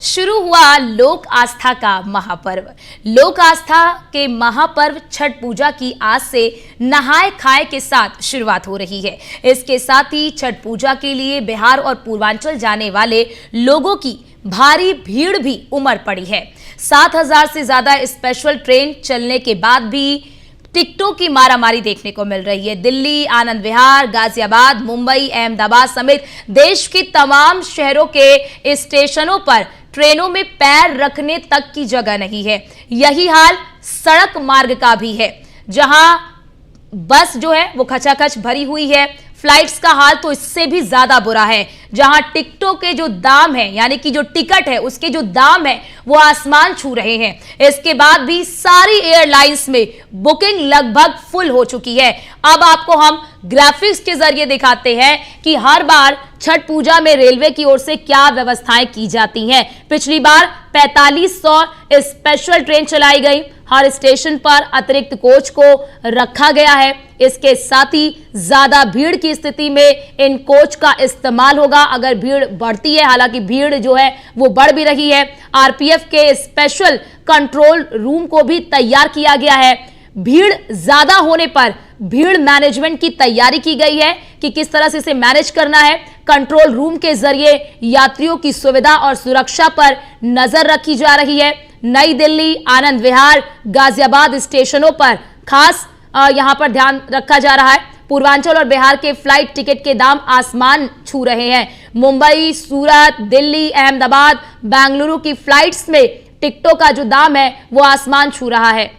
शुरू हुआ लोक आस्था का महापर्व। लोक आस्था के महापर्व छठ पूजा की आज से नहाए खाए के साथ शुरुआत हो रही है। इसके साथ ही छठ पूजा के लिए बिहार और पूर्वांचल जाने वाले लोगों की भारी भीड़ भी उमड़ पड़ी है। 7,000 से ज्यादा स्पेशल ट्रेन चलने के बाद भी टिकटों की मारामारी देखने को मिल रही है। दिल्ली, आनंद विहार, गाजियाबाद, मुंबई, अहमदाबाद समेत देश के तमाम शहरों के स्टेशनों पर ट्रेनों में पैर रखने तक की जगह नहीं है। यही हाल सड़क मार्ग का भी है, जहां बस जो है वो खचाखच भरी हुई है। फ्लाइट्स का हाल तो इससे भी ज्यादा बुरा है, जहां टिकटों के जो दाम है, यानी कि जो टिकट है उसके जो दाम है वो आसमान छू रहे हैं। इसके बाद भी सारी एयरलाइंस में बुकिंग लगभग फुल हो चुकी है। अब आपको हम ग्राफिक्स के जरिए दिखाते हैं कि हर बार छठ पूजा में रेलवे की ओर से क्या व्यवस्थाएं की जाती हैं। पिछली बार 4500 स्पेशल ट्रेन चलाई गई। हर स्टेशन पर अतिरिक्त कोच को रखा गया है। इसके साथ ही ज्यादा भीड़ की स्थिति में इन कोच का इस्तेमाल होगा अगर भीड़ बढ़ती है। हालांकि भीड़ जो है वो बढ़ भी रही है। आरपीएफ के स्पेशल कंट्रोल रूम को भी तैयार किया गया है। भीड़ ज्यादा होने पर भीड़ मैनेजमेंट की तैयारी की गई है कि किस तरह से इसे मैनेज करना है। कंट्रोल रूम के जरिए यात्रियों की सुविधा और सुरक्षा पर नजर रखी जा रही है। नई दिल्ली, आनंद विहार, गाजियाबाद स्टेशनों पर खास यहां पर ध्यान रखा जा रहा है। पूर्वांचल और बिहार के फ्लाइट टिकट के दाम आसमान छू रहे हैं। मुंबई, सूरत, दिल्ली, अहमदाबाद, बेंगलुरु की फ्लाइट्स में टिकटों का जो दाम है वो आसमान छू रहा है।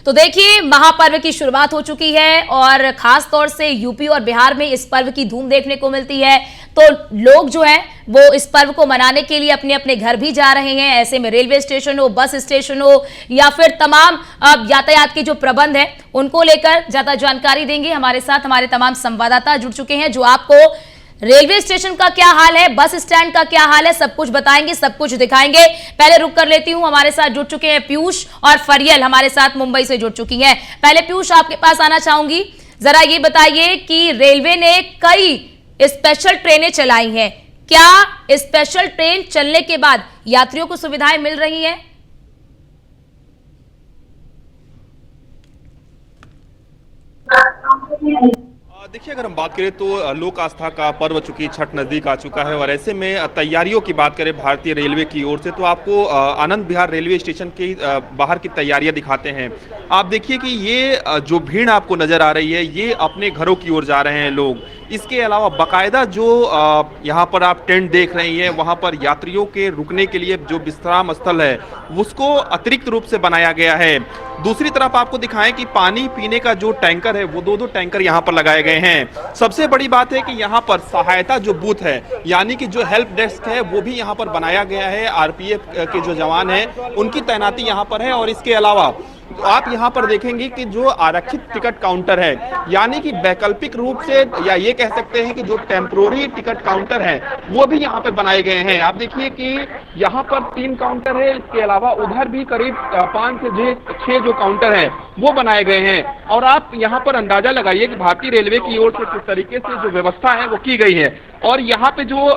तो देखिए, महापर्व की शुरुआत हो चुकी है और खास तौर से यूपी और बिहार में इस पर्व की धूम देखने को मिलती है। तो लोग जो हैं वो इस पर्व को मनाने के लिए अपने अपने घर भी जा रहे हैं। ऐसे में रेलवे स्टेशन हो, बस स्टेशन हो या फिर तमाम यातायात के जो प्रबंध है उनको लेकर ज्यादा जानकारी देंगे हमारे साथ हमारे तमाम संवाददाता जुड़ चुके हैं, जो आपको रेलवे स्टेशन का क्या हाल है, बस स्टैंड का क्या हाल है, सब कुछ बताएंगे, सब कुछ दिखाएंगे। पहले रुक कर लेती हूं, हमारे साथ जुड़ चुके हैं पीयूष और फरियल हमारे साथ मुंबई से जुड़ चुकी हैं। पहले पीयूष, आपके पास आना चाहूंगी, जरा ये बताइए कि रेलवे ने कई स्पेशल ट्रेनें चलाई हैं। क्या स्पेशल ट्रेन चलने के बाद यात्रियों को सुविधाएं मिल रही हैं? देखिए, अगर हम बात करें तो लोक आस्था का पर्व चूंकि छठ नजदीक आ चुका है और ऐसे में तैयारियों की बात करें भारतीय रेलवे की ओर से तो आपको आनंद विहार रेलवे स्टेशन के बाहर की तैयारियां दिखाते हैं। आप देखिए कि ये जो भीड़ आपको नजर आ रही है ये अपने घरों की ओर जा रहे हैं लोग। इसके अलावा बाकायदा जो यहाँ पर आप टेंट देख रही हैं वहाँ पर यात्रियों के रुकने के लिए जो विश्राम स्थल है उसको अतिरिक्त रूप से बनाया गया है। दूसरी तरफ आपको दिखाएं कि पानी पीने का जो टैंकर है वो दो टैंकर यहाँ पर लगाए गए हैं। सबसे बड़ी बात है कि यहाँ पर सहायता जो बूथ है यानी कि जो हेल्प डेस्क है वो भी यहाँ पर बनाया गया है। आरपीएफ के जो जवान हैं उनकी तैनाती यहाँ पर है। और इसके अलावा आप यहाँ पर देखेंगे कि जो आरक्षित टिकट काउंटर है यानी कि वैकल्पिक रूप से या ये कह सकते हैं कि जो टेम्पोररी टिकट काउंटर है वो भी यहाँ पर बनाए गए हैं। आप देखिए कि यहाँ पर 3 काउंटर है, इसके अलावा उधर भी करीब 5 से 6 जो काउंटर हैं वो बनाए गए हैं। और आप यहाँ पर अंदाजा लगाइए कि भारतीय रेलवे की ओर से किस तरीके से जो व्यवस्था है वो की गई है और यहाँ पे जो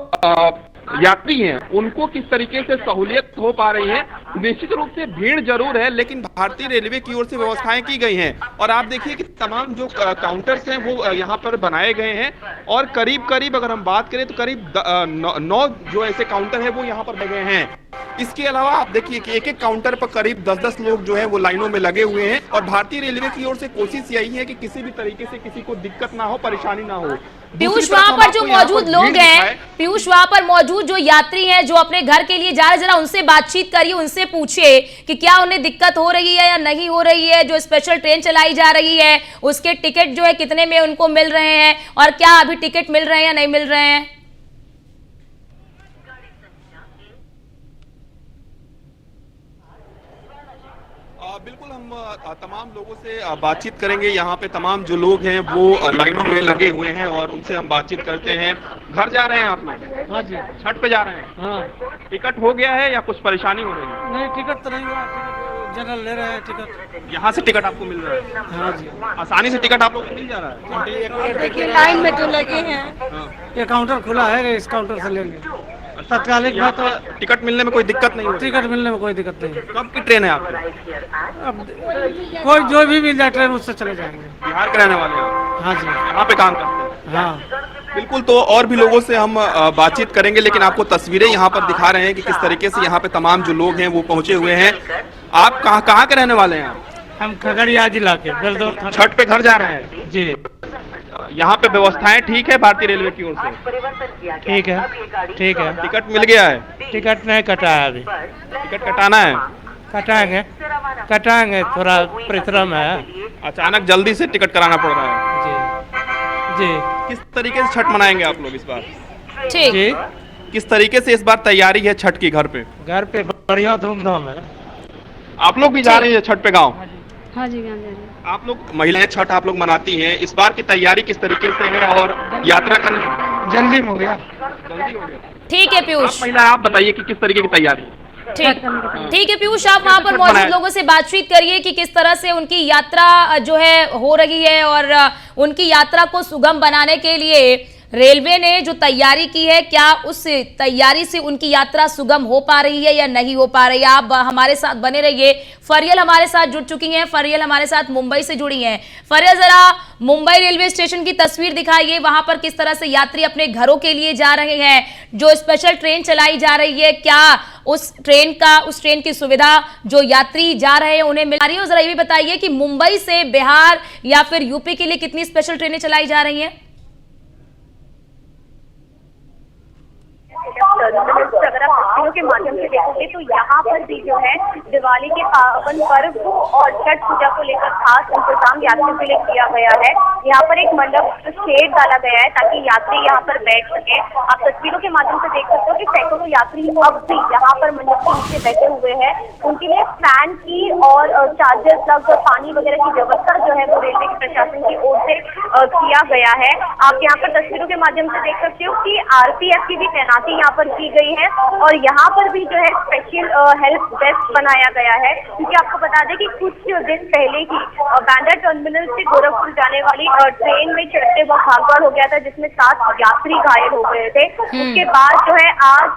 यात्री हैं उनको किस तरीके से सहूलियत हो पा रही है। निश्चित रूप से भीड़ जरूर है लेकिन भारतीय रेलवे की ओर से व्यवस्थाएं की गई हैं। और आप देखिए कि तमाम जो काउंटर्स हैं वो यहाँ पर बनाए गए हैं और करीब अगर हम बात करें तो करीब 9 जो ऐसे काउंटर है वो यहाँ पर लगे हैं। इसके अलावा आप देखिए कि एक काउंटर पर करीब 10 लोग जो है वो लाइनों में लगे हुए हैं। और भारतीय रेलवे की ओर से कोशिश यही है कि किसी भी तरीके से किसी को दिक्कत ना हो, परेशानी ना हो। पीयूष, वहां पर जो मौजूद लोग हैं, पीयूष वहां पर मौजूद जो यात्री हैं जो अपने घर के लिए जा रहे हैं, जरा उनसे बातचीत करिए, उनसे पूछिए कि क्या उन्हें दिक्कत हो रही है या नहीं हो रही है। जो स्पेशल ट्रेन चलाई जा रही है उसके टिकट जो है कितने में उनको मिल रहे हैं और क्या अभी टिकट मिल रहे हैं या नहीं मिल रहे हैं? बिल्कुल हम तमाम लोगों से बातचीत करेंगे। यहाँ पे तमाम जो लोग हैं वो लाइनों में लगे हुए हैं और उनसे हम बातचीत करते हैं। घर जा रहे हैं आप लोग? हाँ जी। छठ पे जा रहे हैं? हाँ। टिकट हो गया है या कुछ परेशानी हो रही है? नहीं, टिकट तो नहीं हुआ, टिकट जनरल ले रहे हैं टिकट। यहाँ से टिकट आपको मिल रहा है? हाँ जी। आसानी से टिकट आप लोग को मिल जा रहा है? देखिए लाइन में तो लगे हैं। ये काउंटर खुला है, इस काउंटर से लेंगे। तत्कालिक यहाँ में तो पे टिकट मिलने में कोई दिक्कत नहीं होती? टिकट मिलने में कोई दिक्कत नहीं है। कब की ट्रेन है आपकी? अब कोई जो भी मिल जाए ट्रेन उससे चले जाएंगे। बिहार के रहने वाले हैं? हाँ जी। यहाँ पे काम करते हैं? हाँ। बिल्कुल, तो और भी लोगों से हम बातचीत करेंगे, लेकिन आपको तस्वीरें यहाँ पर दिखा रहे हैं कि किस तरीके से यहाँ पे तमाम जो लोग हैं वो पहुंचे हुए हैं। आप कहाँ के रहने वाले हैं? हम खगड़िया जिला के बेलदौर थाना। छठ पे घर जा रहे हैं जी। यहाँ पे व्यवस्थाएं ठीक है भारतीय रेलवे की ओर से? ठीक है, ठीक है। टिकट मिल गया है? टिकट नहीं कटाया अभी। टिकट कटाना है? कटाएंगे, थोड़ा परिश्रम है। अचानक जल्दी से टिकट कराना पड़ रहा है? जी जी। किस तरीके से छठ मनाएंगे आप लोग इस बार? ठीक। जी। किस तरीके से इस बार तैयारी है छठ की घर पे? घर पे बढ़िया धूमधाम है। आप लोग भी जा रही है छठ पे गाँव? हाँ जी, गाँव जा रहे हैं। आप लोग महिलाएं छठ आप लोग मनाती हैं, इस बार की तैयारी किस तरीके से है और यात्रा करने जल्दी हो गया। जल्दी हो गया? ठीक है पीयूष। महिला आप बताइए कि किस तरीके की तैयारी है? ठीक है पीयूष, आप वहाँ पर मौजूद लोगों से बातचीत करिए कि किस तरह से उनकी यात्रा जो है हो रही है और उनकी यात्रा को सुगम बनाने के लिए रेलवे ने जो तैयारी की है, क्या उस तैयारी से उनकी यात्रा सुगम हो पा रही है या नहीं हो पा रही है। आप हमारे साथ बने रहिए। फरियल हमारे साथ जुड़ चुकी हैं। फरियल हमारे साथ मुंबई से जुड़ी हैं। फरियल, जरा मुंबई रेलवे स्टेशन की तस्वीर दिखाइए, वहां पर किस तरह से यात्री अपने घरों के लिए जा रहे हैं। जो स्पेशल ट्रेन चलाई जा रही है, क्या उस ट्रेन की सुविधा जो यात्री जा रहे हैं उन्हें मिल रही है। और जरा ये भी बताइए कि मुंबई से बिहार या फिर यूपी के लिए कितनी स्पेशल ट्रेनें चलाई जा रही हैं। अगर आप तस्वीरों के माध्यम से देखोगे तो यहाँ पर भी जो है दिवाली के पावन पर्व और छठ पूजा को लेकर खास इंतजाम यात्रियों के लिए किया गया है। यहाँ पर एक मंडप शेड डाला गया है ताकि यात्री यहाँ पर बैठ सके। आप तस्वीरों के माध्यम से देख सकते हो कि सैकड़ों यात्री अब भी यहाँ पर मंडप के नीचे बैठे हुए हैं। उनके लिए फैन की और चार्जर प्लग और पानी वगैरह की व्यवस्था जो है वो रेलवे के प्रशासन की ओर से किया गया है। आप यहाँ पर तस्वीरों के माध्यम से देख सकते हो कि आरपीएफ की भी तैनाती यहाँ पर की गई है और यहाँ पर भी जो है स्पेशल हेल्प डेस्क बनाया गया है। क्योंकि आपको बता दें कि कुछ दिन पहले ही बांद्रा टर्मिनल से गोरखपुर जाने वाली ट्रेन में चढ़ते वक्त भागदौड़ हो गया था, जिसमें 7 यात्री घायल हो गए थे। उसके बाद जो है आज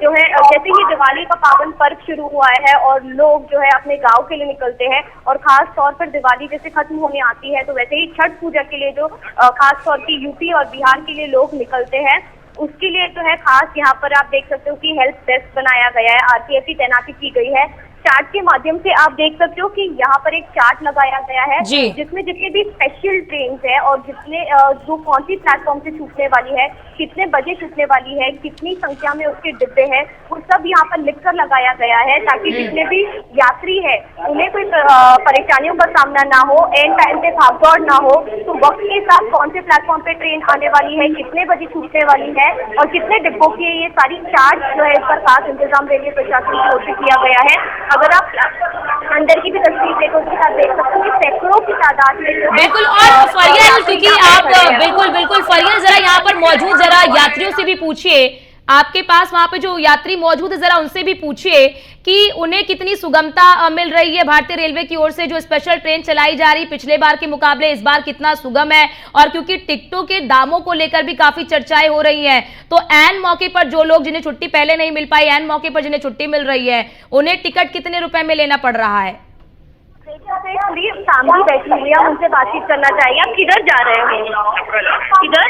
जो है जैसे ही दिवाली का पावन पर्व शुरू हुआ है और लोग जो है अपने गाँव के लिए निकलते हैं और खास तौर पर दिवाली जैसे खत्म होने आती है तो वैसे ही छठ पूजा के लिए जो खास तौर की यूपी और बिहार के लिए लोग निकलते हैं, उसके लिए जो है खास यहाँ पर आप देख सकते हो कि हेल्प डेस्क बनाया गया है। आरपीएफ की तैनाती की गई है। चार्ट के माध्यम से आप देख सकते हो कि यहाँ पर एक चार्ट लगाया गया है जिसमें जितने भी स्पेशल ट्रेन है और जितने जो कौन सी प्लेटफॉर्म से छूटने वाली है, कितने बजे छूटने वाली है, कितनी संख्या में उसके डिब्बे हैं, वो सब यहाँ पर लिखकर लगाया गया है ताकि जितने भी यात्री है उन्हें कोई परेशानियों का सामना ना हो, एंड टाइम पे भागदौड़ ना हो। तो वक्त के साथ कौन से प्लेटफॉर्म पे ट्रेन आने वाली है, कितने बजे छूटने वाली है और कितने डिब्बों की, ये सारी चार्ट जो है इसका खास इंतजाम रेलवे प्रशासन की ओर से किया गया है। अगर आप अंदर की भी तस्वीर देखोगे तो आप देख सकते हो कि सैकड़ों की तादाद में जो है बिल्कुल। और फरियल, क्योंकि आप बिल्कुल फरियल, जरा यहाँ पर मौजूद जरा यात्रियों से भी पूछिए, आपके पास वहां पे जो यात्री मौजूद है जरा उनसे भी पूछिए कि उन्हें कितनी सुगमता मिल रही है भारतीय रेलवे की ओर से जो स्पेशल ट्रेन चलाई जा रही, पिछले बार के मुकाबले इस बार कितना सुगम है। और क्योंकि टिकटों के दामों को लेकर भी काफी चर्चाएं हो रही हैं, तो ऐन मौके पर जो लोग जिन्हें छुट्टी पहले नहीं मिल पाई, ऐन मौके पर जिन्हें छुट्टी मिल रही है, उन्हें टिकट कितने रुपए में लेना पड़ रहा है। पूरी फैमिली बैठी हुई है, उनसे बातचीत करना चाहिए। आप किधर जा रहे हो? किधर?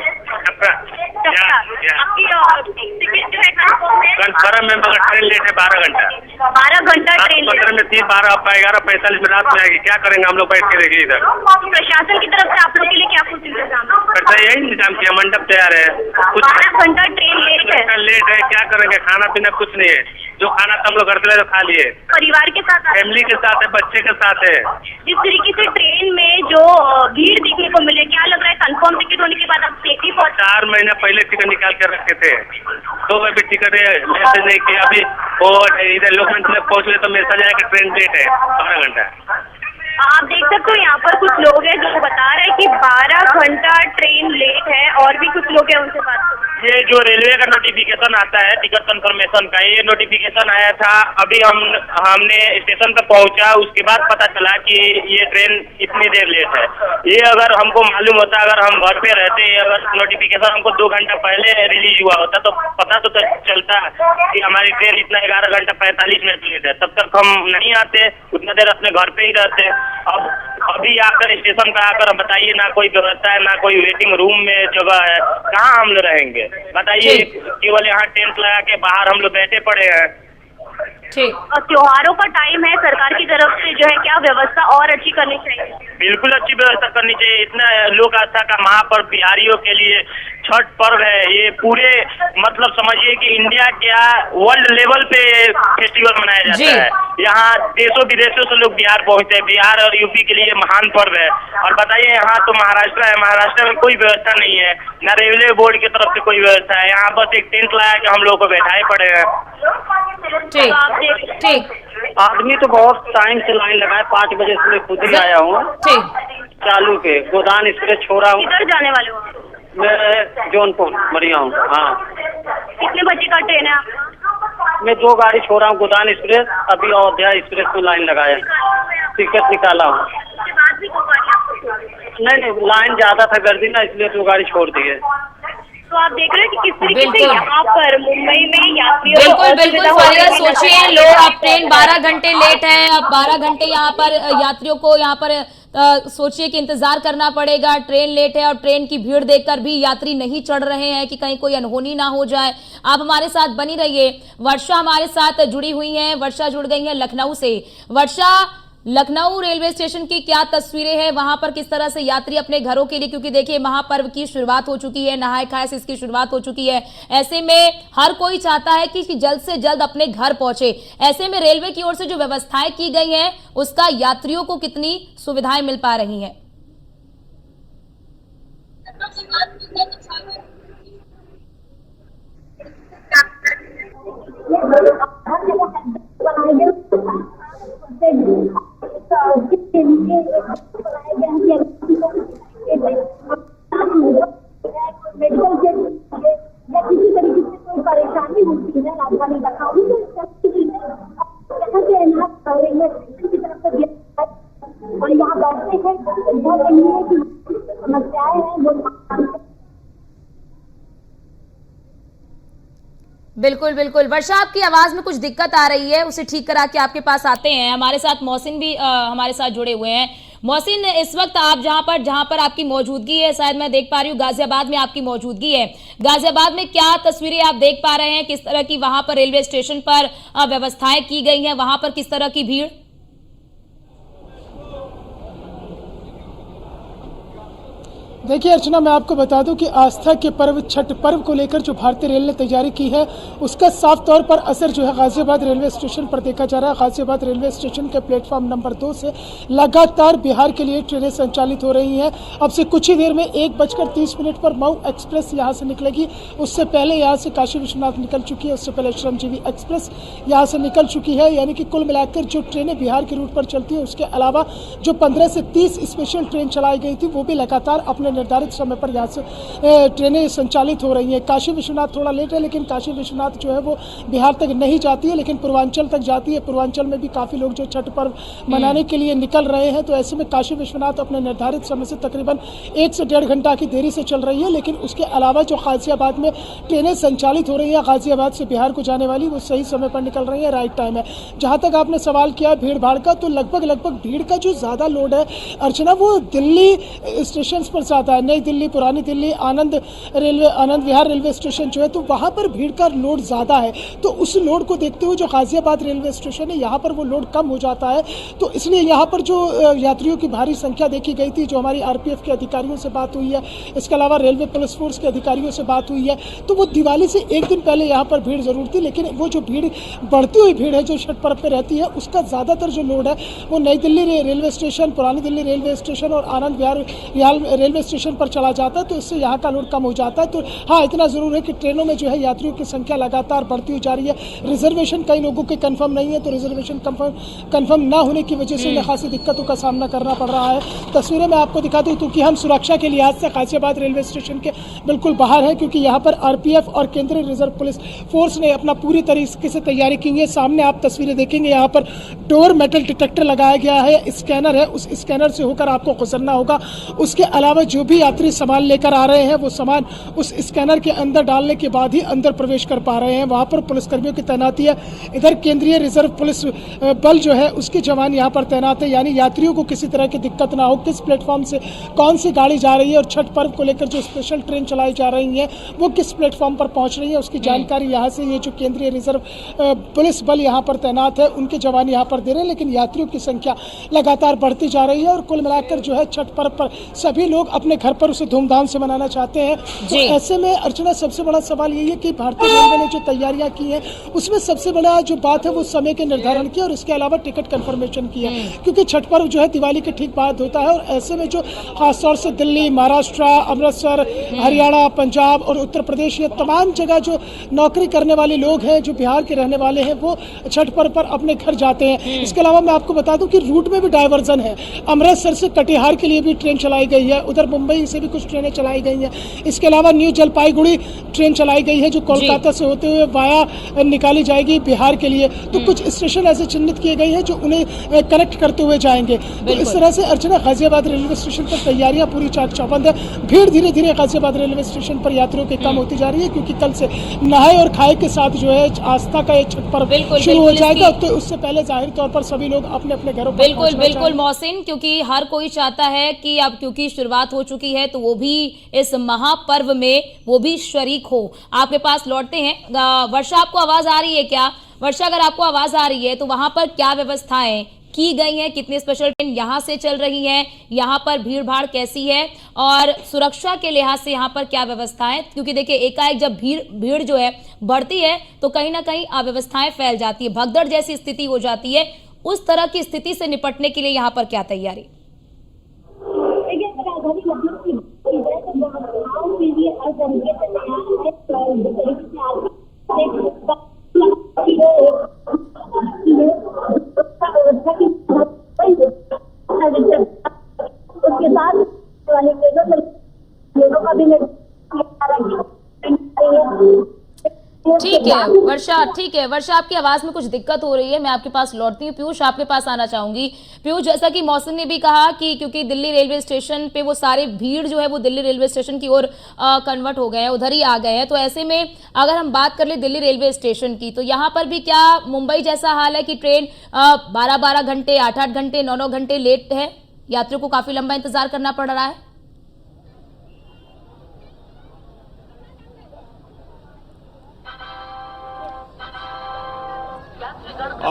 आपकी टिकट जो है कन्फर्म है मगर ट्रेन लेट है 12 घंटा। 12 घंटा ट्रेन 15 में 3 12 11:45 में रात में आएगी। क्या करेंगे हम लोग बैठ के देखिए इधर। प्रशासन की तरफ से आप लोग के लिए क्या कुछ इंतजाम करता है? यही इंतजाम किया, मंडप तैयार है। कुछ 12 घंटा ट्रेन लेट है। लेट है, क्या करेंगे? खाना पीना कुछ नहीं है, जो खाना सब लोग घर के लिए खा लिए। परिवार के साथ, फैमिली के साथ है, बच्चे के साथ है। जिस तरीके से ट्रेन में जो भीड़ देखने को मिले, क्या लग रहा है कंफर्म टिकट होने के बाद आप सेफ्टी पहुंच? 4 महीने पहले टिकट निकाल के रखे थे, तो अभी टिकट मैसेज नहीं किया। अभी और इधर लोकमान्य तिलक पहुँचे तो मेरे साथ जाएगा ट्रेन लेट है 12 घंटा। आप देख सकते हो यहाँ पर कुछ लोग हैं जो बता रहे हैं कि 12 घंटा ट्रेन लेट है, और भी कुछ लोग हैं, उनसे बात करें। ये जो रेलवे का नोटिफिकेशन आता है टिकट कंफर्मेशन का, ये नोटिफिकेशन आया था अभी हमने स्टेशन पर पहुंचा, उसके बाद पता चला कि ये ट्रेन इतनी देर लेट है। ये अगर हमको मालूम होता, अगर हम घर पे रहते, अगर नोटिफिकेशन हमको 2 घंटा पहले रिलीज हुआ होता तो पता तो चलता कि हमारी ट्रेन इतना 11 घंटा 45 मिनट लेट है। तब तक हम नहीं आते, उतना देर अपने घर पे ही रहते। अब अभी आकर स्टेशन पर आकर बताइए, ना कोई व्यवस्था है, ना कोई वेटिंग रूम में जगह है, कहाँ हम लोग रहेंगे बताइए। केवल यहाँ टेंट लगा के बाहर हम लोग बैठे पड़े हैं। ठीक। और त्योहारों का टाइम है, सरकार की तरफ से जो है क्या व्यवस्था और अच्छी करनी चाहिए? बिल्कुल अच्छी व्यवस्था करनी चाहिए। इतना लोक आस्था का महापर्व बिहारियों के लिए छठ पर्व है, ये पूरे मतलब समझिए कि इंडिया क्या वर्ल्ड लेवल पे फेस्टिवल मनाया जाता है। यहाँ देशों विदेशों से लोग बिहार पहुँचते हैं। बिहार और यूपी के लिए महान पर्व है। और बताइए यहाँ तो महाराष्ट्र है, महाराष्ट्र में कोई व्यवस्था नहीं है, न रेलवे बोर्ड की तरफ से कोई व्यवस्था है। यहाँ बस एक टेंट लगा के हम लोगों को बैठाए पड़े हैं। ठीक ठीक। आदमी तो बहुत टाइम से लाइन लगाए, 5 बजे से मैं खुद ही आया हूँ। ठीक। चालू के गोदान एक्सप्रेस छोड़ा हूँ। किधर जाने वाले हो? मैं जौनपुर बढ़िया हूँ। हाँ। कितने बजे का ट्रेन है आपका? मैं 2 गाड़ी छोड़ा हूँ, गोदान एक्सप्रेस, अभी अयोध्या एक्सप्रेस में लाइन लगाया, टिकट निकाला हूँ। उसके बाद भी दो गाड़ियाँ? नहीं, लाइन ज्यादा था गर्दी ना, इसलिए 2 गाड़ी छोड़ दी है। तो आप देख रहे हैं कि किस तरीके से यहाँ पर मुंबई में यात्रियों बिल्कुल बिल्कुल फरिया, सोचिए लोग, अब ट्रेन 12 घंटे लेट है, अब 12 घंटे यहाँ पर यात्रियों को यहाँ पर सोचिए कि इंतजार करना पड़ेगा। ट्रेन लेट है और ट्रेन की भीड़ देखकर भी यात्री नहीं चढ़ रहे हैं कि कहीं कोई अनहोनी ना हो जाए। आप हमारे साथ बनी रहिए। वर्षा हमारे साथ जुड़ी हुई हैं, वर्षा जुड़ गई है लखनऊ से। वर्षा, लखनऊ रेलवे स्टेशन की क्या तस्वीरें हैं, वहां पर किस तरह से यात्री अपने घरों के लिए, क्योंकि देखिए महापर्व की शुरुआत हो चुकी है, नहाए खाए से इसकी शुरुआत हो चुकी है। ऐसे में हर कोई चाहता है कि जल्द से जल्द अपने घर पहुंचे। ऐसे में रेलवे की ओर से जो व्यवस्थाएं की गई हैं उसका यात्रियों को कितनी सुविधाएं मिल पा रही हैं? मेडिकल या किसी तरीके से कोई परेशानी होती है राजधानी लखनऊ में, यहाँ के रेलवे स्टेशन की तरफ से दिया और यहाँ बैठते हैं, बहुत नहीं है कि समस्याएं हैं वो। बिल्कुल बिल्कुल। वर्षा, आपकी आवाज में कुछ दिक्कत आ रही है, उसे ठीक करा के आपके पास आते हैं। हमारे साथ मोहसिन भी हमारे साथ जुड़े हुए हैं। मोहसिन, इस वक्त आप जहां पर आपकी मौजूदगी है, शायद मैं देख पा रही हूँ गाजियाबाद में आपकी मौजूदगी है। गाजियाबाद में क्या तस्वीरें आप देख पा रहे हैं? किस तरह की वहां पर रेलवे स्टेशन पर व्यवस्थाएं की गई हैं? वहां पर किस तरह की भीड़? देखिए अर्चना, मैं आपको बता दूं कि आस्था के पर्व छठ पर्व को लेकर जो भारतीय रेल ने तैयारी की है उसका साफ तौर पर असर जो है गाजियाबाद रेलवे स्टेशन पर देखा जा रहा है। गाजियाबाद रेलवे स्टेशन के प्लेटफॉर्म नंबर 2 से लगातार बिहार के लिए ट्रेनें संचालित हो रही हैं। अब से कुछ ही देर में 1:30 पर मऊ एक्सप्रेस यहाँ से निकलेगी। उससे पहले यहाँ से काशी विश्वनाथ निकल चुकी है, उससे पहले श्रमजीवी एक्सप्रेस यहाँ से निकल चुकी है। यानी कि कुल मिलाकर जो ट्रेनें बिहार के रूट पर चलती है उसके अलावा जो 15 से 30 स्पेशल ट्रेन चलाई गई थी वो भी लगातार अपने निर्धारित समय पर यहाँ से ट्रेनें संचालित हो रही हैं। काशी विश्वनाथ थोड़ा लेट है, लेकिन काशी विश्वनाथ जो है वो बिहार तक नहीं जाती है, लेकिन पूर्वांचल तक जाती है। पूर्वांचल में भी काफ़ी लोग जो छठ पर्व मनाने के लिए निकल रहे हैं, तो ऐसे में काशी विश्वनाथ अपने निर्धारित समय से तकरीबन 1 से 1.5 घंटा की देरी से चल रही है। लेकिन उसके अलावा जो गाजियाबाद में ट्रेनें संचालित हो रही है गाजियाबाद से बिहार को जाने वाली, वो सही समय पर निकल रही है, राइट टाइम है। जहाँ तक आपने सवाल किया भीड़ भाड़ का, तो लगभग भीड़ का जो ज़्यादा लोड है अर्चना, वो दिल्ली स्टेशन पर ज़्यादा है। नई दिल्ली, पुरानी दिल्ली, आनंद विहार रेलवे स्टेशन जो है, तो वहाँ पर भीड़ का लोड ज़्यादा है। तो उस लोड को देखते हुए जो गाजियाबाद रेलवे स्टेशन है यहाँ पर वो लोड कम हो जाता है। तो इसलिए यहाँ पर जो यात्रियों की भारी संख्या देखी गई थी, जो हमारी आरपीएफ के अधिकारियों से बात हुई है, इसके अलावा रेलवे पुलिस फोर्स के अधिकारियों से बात हुई है, तो वो दिवाली से एक दिन पहले यहाँ पर भीड़ जरूर थी। लेकिन वो जो भीड़, बढ़ती हुई भीड़ है जो छठ पर्व पे रहती है, उसका ज़्यादातर जो लोड है वो नई दिल्ली रेलवे स्टेशन, पुरानी दिल्ली रेलवे स्टेशन और आनंद विहार रेलवे स्टेशन पर चला जाता है तो इससे यहाँ का लोड कम हो जाता है। तो हाँ, इतना ज़रूर है कि ट्रेनों में जो है यात्रियों की संख्या लगातार बढ़ती हुई जा रही है। रिजर्वेशन कई लोगों के कंफर्म नहीं है, तो रिजर्वेशन कंफर्म ना होने की वजह से उन्हें खासी दिक्कतों का सामना करना पड़ रहा है। तस्वीरें मैं आपको दिखा दूँ क्योंकि हम सुरक्षा के लिहाज से गाजियाबाद रेलवे स्टेशन के बिल्कुल बाहर है, क्योंकि यहाँ पर आरपीएफ और केंद्रीय रिजर्व पुलिस फोर्स ने अपना पूरी तरीके से तैयारी की है। सामने आप तस्वीरें देखेंगे, यहाँ पर डोर मेटल डिटेक्टर लगाया गया है, स्कैनर है, उस स्कैनर से होकर आपको गुजरना होगा। उसके अलावा जो भी यात्री सामान लेकर आ रहे हैं वो सामान उस स्कैनर के अंदर डालने के बाद ही अंदर प्रवेश कर पा रहे हैं। वहाँ पर पुलिसकर्मियों की तैनाती है। इधर केंद्रीय रिजर्व पुलिस बल जो है उसके जवान यहाँ पर तैनात है, यानी यात्रियों को किसी तरह की दिक्कत ना हो। किस प्लेटफॉर्म से कौन सी गाड़ी जा रही है और छठ पर्व को लेकर जो स्पेशल ट्रेन चलाई जा रही है वो किस प्लेटफॉर्म पर पहुँच रही है, उसकी जानकारी यहाँ से ये जो केंद्रीय रिजर्व पुलिस बल यहाँ पर तैनात है उनके जवान यहाँ पर दे रहे हैं। लेकिन यात्रियों की संख्या लगातार बढ़ती जा रही है और कुल मिलाकर जो है छठ पर्व पर सभी लोग अपने घर पर उसे धूमधाम से मनाना चाहते हैं। तो ऐसे में अर्चना, सबसे बड़ा सवाल यही है कि भारतीय रेलवे ने जो तैयारियां की हैं उसमें सबसे बड़ा जो बात है वो समय के निर्धारण की और इसके अलावा टिकट कंफर्मेशन की है, क्योंकि छठ पर्व जो है दिवाली के ठीक बाद होता है और ऐसे में जो खासतौर से दिल्ली, महाराष्ट्र, अमृतसर, हरियाणा, पंजाब और उत्तर प्रदेश, ये तमाम जगह जो नौकरी करने वाले लोग हैं, जो बिहार के रहने वाले हैं, वो छठ पर्व पर अपने घर जाते हैं। इसके अलावा मैं आपको बता दूं कि रूट में भी डायवर्जन है। अमृतसर से कटिहार के लिए भी ट्रेन चलाई गई है, उधर मुंबई से भी कुछ ट्रेनें चलाई गई हैं। इसके अलावा न्यू जलपाईगुड़ी ट्रेन चलाई गई है जो कोलकाता से होते हुए वाया निकाली जाएगी बिहार के लिए। तो कुछ स्टेशन ऐसे चिन्हित किए गए हैं जो उन्हें कनेक्ट करते हुए जाएंगे। तो इस तरह से अर्चना, गाजियाबाद रेलवे स्टेशन पर तैयारियां पूरी चाक चौबंद है। भीड़ धीरे धीरे गाजियाबाद रेलवे स्टेशन पर यात्रियों की कम होती जा रही है, क्योंकि कल से नहाए और खाए के साथ जो है आस्था का ये छठ पर्व शुरू हो जाएगा। तो उससे पहले जाहिर तौर पर सभी लोग अपने अपने घरों पर बिल्कुल मोहसिन, क्योंकि हर कोई चाहता है कि अब क्योंकि शुरुआत हो चुकी है तो वो भी इस महापर्व में वो भी शरीक हो। आपके पास लौटते हैं। वर्षा, आपको आवाज आ रही है क्या? वर्षा, अगर आपको आवाज आ रही है तो वहां पर क्या व्यवस्थाएं की गई हैं? कितनी स्पेशल ट्रेन यहाँ से चल रही हैं? यहाँ पर भीड़ भाड़ कैसी है और सुरक्षा के लिहाज से यहाँ पर क्या व्यवस्था है? क्योंकि देखिए, एकाएक जब भीड़ जो है बढ़ती है तो कहीं ना कहीं अव्यवस्थाएं फैल जाती है, भगदड़ जैसी स्थिति हो जाती है। उस तरह की स्थिति से निपटने के लिए यहाँ पर क्या तैयारी? उसके बाद वाले लोगों का भी ठीक है वर्षा, आपकी आवाज में कुछ दिक्कत हो रही है, मैं आपके पास लौटती हूँ। पीयूष, आपके पास आना चाहूंगी। पीयूष, जैसा कि मौसम ने भी कहा कि क्योंकि दिल्ली रेलवे स्टेशन पे वो सारे भीड़ जो है वो दिल्ली रेलवे स्टेशन की ओर कन्वर्ट हो गए हैं, उधर ही आ गए हैं। तो ऐसे में अगर हम बात कर ले दिल्ली रेलवे स्टेशन की, तो यहाँ पर भी क्या मुंबई जैसा हाल है कि ट्रेन 12-12 घंटे, 8-8 घंटे, 9-9 घंटे लेट है? यात्रियों को काफी लंबा इंतजार करना पड़ रहा है।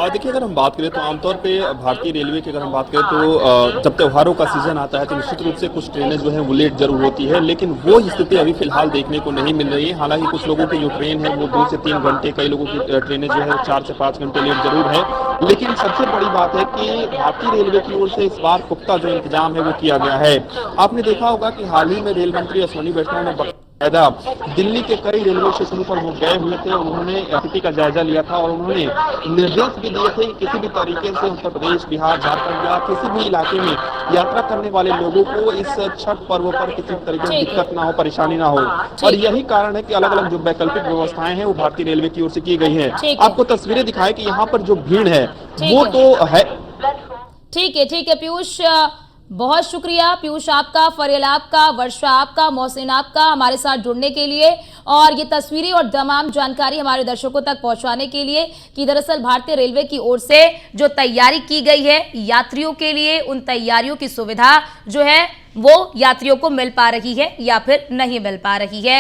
देखिए, अगर हम बात करें तो आमतौर पे भारतीय रेलवे की अगर हम बात करें तो जब त्योहारों का सीजन आता है तो निश्चित रूप से कुछ ट्रेनें जो है वो लेट जरूर होती है, लेकिन वो स्थिति अभी फिलहाल देखने को नहीं मिल रही है। हालांकि कुछ लोगों की जो ट्रेन है वो 2 से 3 घंटे, कई लोगों की ट्रेनें जो है 4 से 5 घंटे लेट जरूर है। लेकिन सबसे बड़ी बात है कि भारतीय रेलवे की ओर से इस बार पुख्ता जो इंतजाम है वो किया गया है। आपने देखा होगा कि हाल ही में रेल मंत्री अश्विनी वैष्णव ने दिल्ली के कई रेलवे स्टेशनों पर वो गए हुए थे और उन्होंने स्थिति का जायजा लिया था और उन्होंने निर्देश भी दिए थे कि किसी भी तरीके से उत्तर प्रदेश, बिहार, झारखंड या किसी भी इलाके में यात्रा करने वाले लोगों को इस छठ पर्व पर किसी भी तरीके की दिक्कत ना हो, परेशानी ना हो। और यही कारण है कि अलग अलग जो वैकल्पिक व्यवस्थाएं हैं वो भारतीय रेलवे की ओर से की गई है। आपको तस्वीरें दिखाएं कि यहाँ पर जो भीड़ है वो तो है। ठीक है पीयूष, बहुत शुक्रिया पीयूष आपका, फरियल आपका, वर्षा आपका, मोहसिन आपका हमारे साथ जुड़ने के लिए और ये तस्वीरें और तमाम जानकारी हमारे दर्शकों तक पहुंचाने के लिए कि दरअसल भारतीय रेलवे की ओर से जो तैयारी की गई है यात्रियों के लिए, उन तैयारियों की सुविधा जो है वो यात्रियों को मिल पा रही है या फिर नहीं मिल पा रही है।